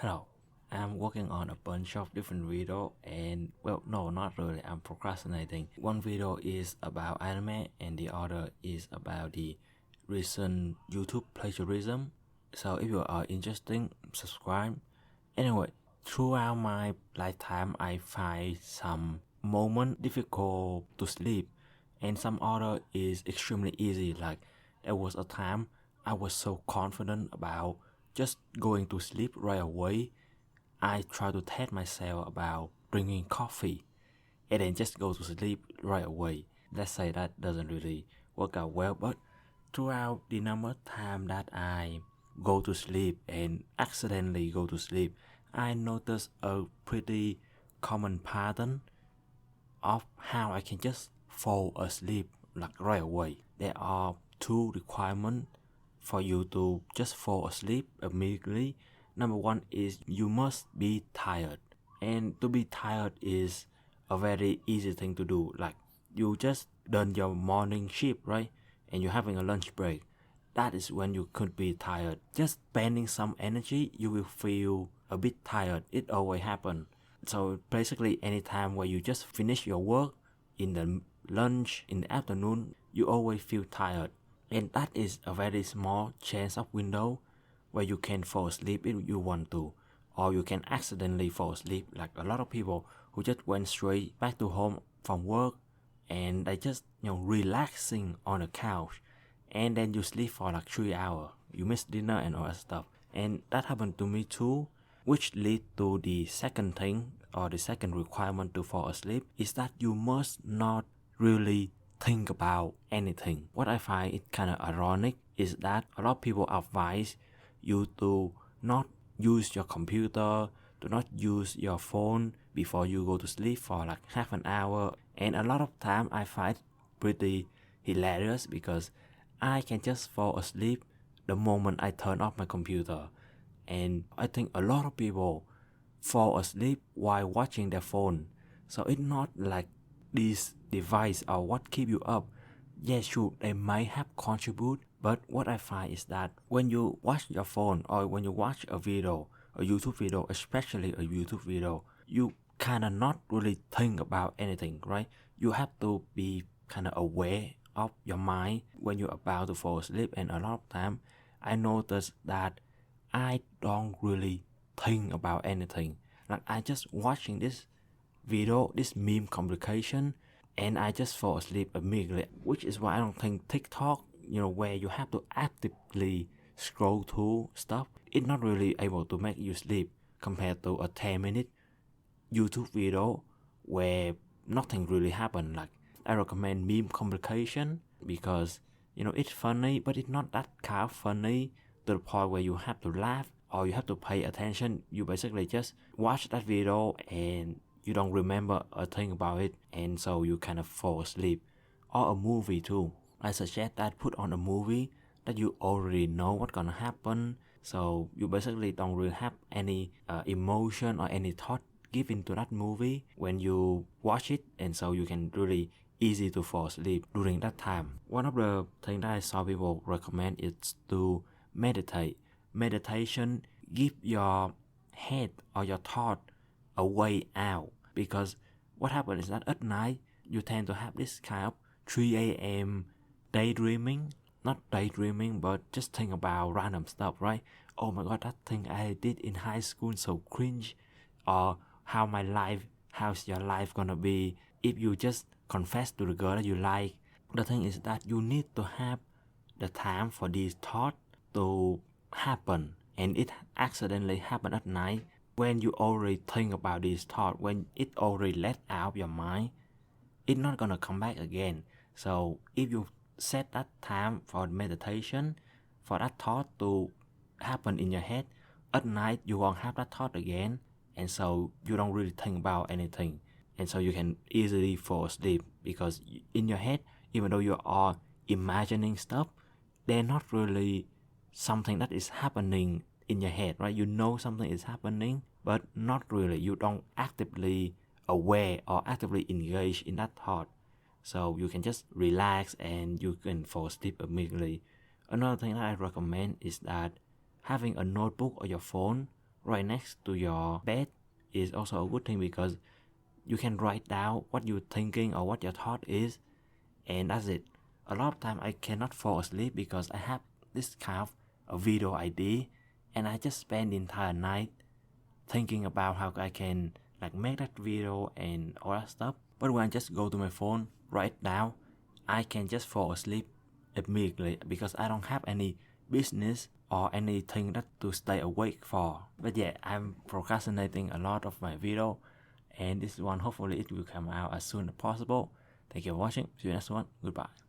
Hello, I'm working on a bunch of different video and well no not really, I'm procrastinating. One video is about anime and the other is about the recent YouTube plagiarism. So if you are interested, subscribe. Anyway, throughout my lifetime I find some moment difficult to sleep and some other is extremely easy. Like there was a time I was so confident about just going to sleep right away. I try to test myself about drinking coffee and then just go to sleep right away. Let's say that doesn't really work out well, but throughout the number of time that I go to sleep and accidentally go to sleep, I notice a pretty common pattern of how I can just fall asleep like right away. There are two requirements for you to just fall asleep immediately. Number one is you must be tired. And to be tired is a very easy thing to do. Like you just done your morning shift, right? And you're having a lunch break. That is when you could be tired. Just spending some energy, you will feel a bit tired. It always happens. So basically anytime where you just finish your work in the lunch, in the afternoon, you always feel tired. And that is a very small chance of window where you can fall asleep if you want to. Or you can accidentally fall asleep, like a lot of people who just went straight back to home from work and they just relaxing on the couch and then you sleep for like 3 hours. You miss dinner and all that stuff. And that happened to me too, which lead to the second thing or the second requirement to fall asleep is that you must not really think about anything. What I find it kind of ironic is that a lot of people advise you to not use your computer, do not use your phone before you go to sleep for like half an hour. And a lot of time I find pretty hilarious because I can just fall asleep the moment I turn off my computer. And I think a lot of people fall asleep while watching their phone. So it's not like this device or what keep you up. Yes, sure, they might have contribute, but what I find is that when you watch your phone or when you watch a video, a YouTube video, especially a YouTube video, you kind of not really think about anything, right? You have to be kind of aware of your mind when you're about to fall asleep. And a lot of time I notice that I don't really think about anything. Like I just watching this video, this meme complication, and I just fall asleep immediately. Which is why I don't think TikTok, where you have to actively scroll through stuff, it's not really able to make you sleep compared to a 10-minute YouTube video where nothing really happened. Like I recommend meme complication because it's funny, but it's not that kind of funny to the point where you have to laugh or you have to pay attention. You basically just watch that video and you don't remember a thing about it, and so you kind of fall asleep. Or a movie too. I suggest that put on a movie that you already know what's gonna happen, so you basically don't really have any emotion or any thought given to that movie when you watch it, and so you can really easy to fall asleep during that time. One of the things that I saw people recommend is to meditate. Meditation give your head or your thought a way out, because what happens is that at night you tend to have this kind of 3 a.m. daydreaming. Not daydreaming, but just think about random stuff, right? Oh my god, that thing I did in high school so cringe. Or how's your life gonna be if you just confess to the girl that you like. The thing is that you need to have the time for these thoughts to happen, and it accidentally happen at night when you already think about this thought. When it already let out of your mind, it's not gonna come back again. So if you set that time for meditation, for that thought to happen in your head, at night you won't have that thought again, and so you don't really think about anything, and so you can easily fall asleep because in your head, even though you are imagining stuff, they're not really something that is happening in your head, right? You know something is happening, but not really. You don't actively aware or actively engage in that thought. So you can just relax and you can fall asleep immediately. Another thing that I recommend is that having a notebook or your phone right next to your bed is also a good thing because you can write down what you're thinking or what your thought is, and that's it. A lot of time I cannot fall asleep because I have this kind of a video idea, and I just spend the entire night thinking about how I can like make that video and all that stuff. But when I just go to my phone, write down, I can just fall asleep immediately because I don't have any business or anything that to stay awake for. But yeah, I'm procrastinating a lot of my video, and this one hopefully it will come out as soon as possible. Thank you for watching. See you next one. Goodbye.